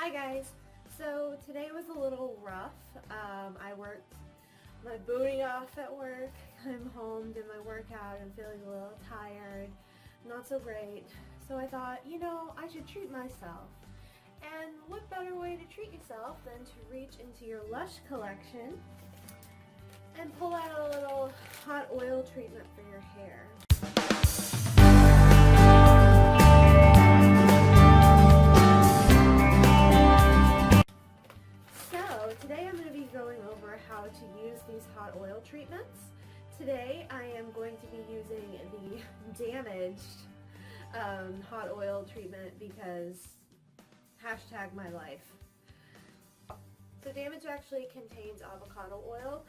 Hi guys! So today was a little rough. I worked my booty off at work, came home, did my workout, and feeling a little tired, not so great. So I thought, I should treat myself. And what better way to treat yourself than to reach into your Lush collection and pull out a little hot oil treatment for your hair. Today I'm going to be going over how to use these hot oil treatments. Today I am going to be using the damaged hot oil treatment because #my life. So damage actually contains avocado oil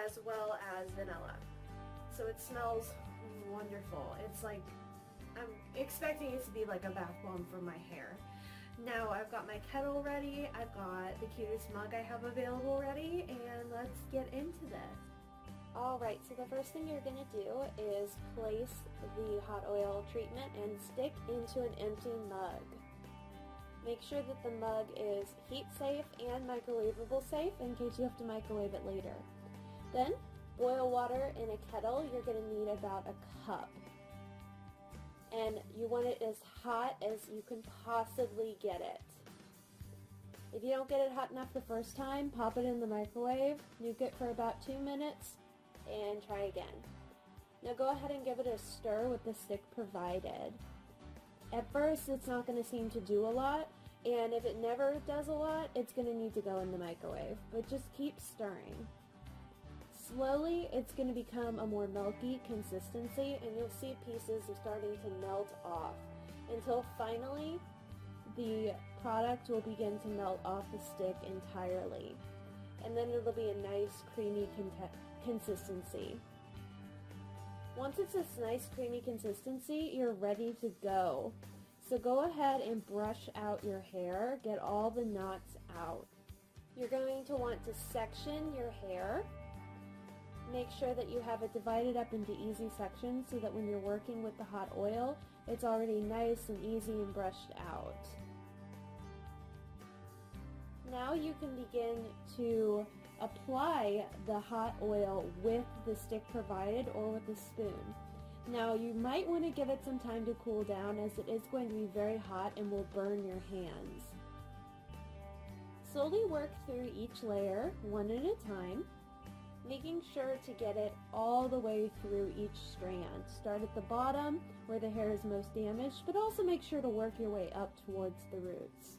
as well as vanilla. So it smells wonderful. It's like, I'm expecting it to be like a bath bomb for my hair. Now I've got my kettle ready, I've got the cutest mug I have available ready, and let's get into this. Alright, so the first thing you're going to do is place the hot oil treatment and stick into an empty mug. Make sure that the mug is heat safe and microwavable safe in case you have to microwave it later. Then, boil water in a kettle. You're going to need about a cup. And you want it as hot as you can possibly get it. If you don't get it hot enough the first time, pop it in the microwave, nuke it for about 2 minutes, and try again. Now go ahead and give it a stir with the stick provided. At first, it's not going to seem to do a lot, and if it never does a lot, it's going to need to go in the microwave, but just keep stirring. Slowly, it's going to become a more milky consistency, and you'll see pieces are starting to melt off until finally the product will begin to melt off the stick entirely. And then it'll be a nice creamy consistency. Once it's this nice creamy consistency, you're ready to go. So go ahead and brush out your hair, get all the knots out. You're going to want to section your hair. Make sure that you have it divided up into easy sections so that when you're working with the hot oil, it's already nice and easy and brushed out. Now you can begin to apply the hot oil with the stick provided or with a spoon. Now you might want to give it some time to cool down as it is going to be very hot and will burn your hands. Slowly work through each layer one at a time, making sure to get it all the way through each strand. Start at the bottom where the hair is most damaged, but also make sure to work your way up towards the roots.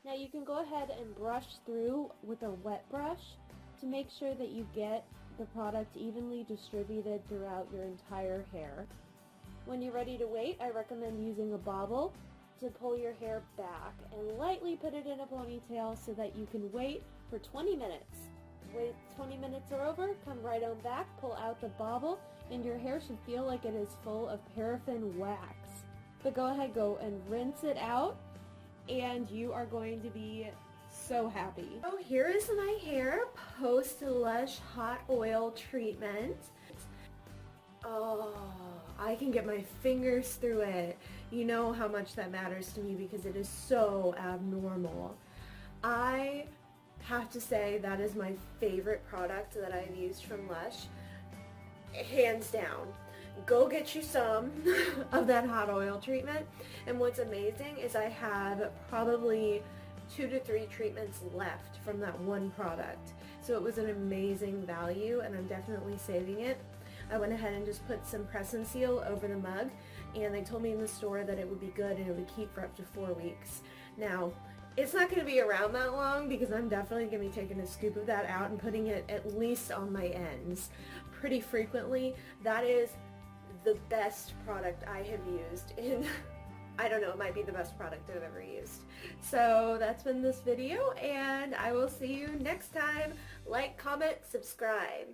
Now you can go ahead and brush through with a wet brush to make sure that you get the product evenly distributed throughout your entire hair. When you're ready to wait, I recommend using a bobble to pull your hair back and lightly put it in a ponytail so that you can wait for 20 minutes. Wait 20 minutes are over, come right on back, pull out the bobble, and your hair should feel like it is full of paraffin wax. But go ahead, go and rinse it out, and you are going to be so happy. So here is my hair post Lush hot oil treatment. Oh, I can get my fingers through it. You know how much that matters to me because it is so abnormal. I have to say that is my favorite product that I've used from Lush, hands down. Go get you some of that hot oil treatment, and what's amazing is I have probably 2 to 3 treatments left from that one product, so it was an amazing value and I'm definitely saving it. I went ahead and just put some press and seal over the mug, and they told me in the store that it would be good and it would keep for up to 4 weeks. Now it's not going to be around that long because I'm definitely going to be taking a scoop of that out and putting it at least on my ends pretty frequently. That is the best product I have used in, I don't know, it might be the best product I've ever used. So that's been this video, and I will see you next time. Like, comment, subscribe.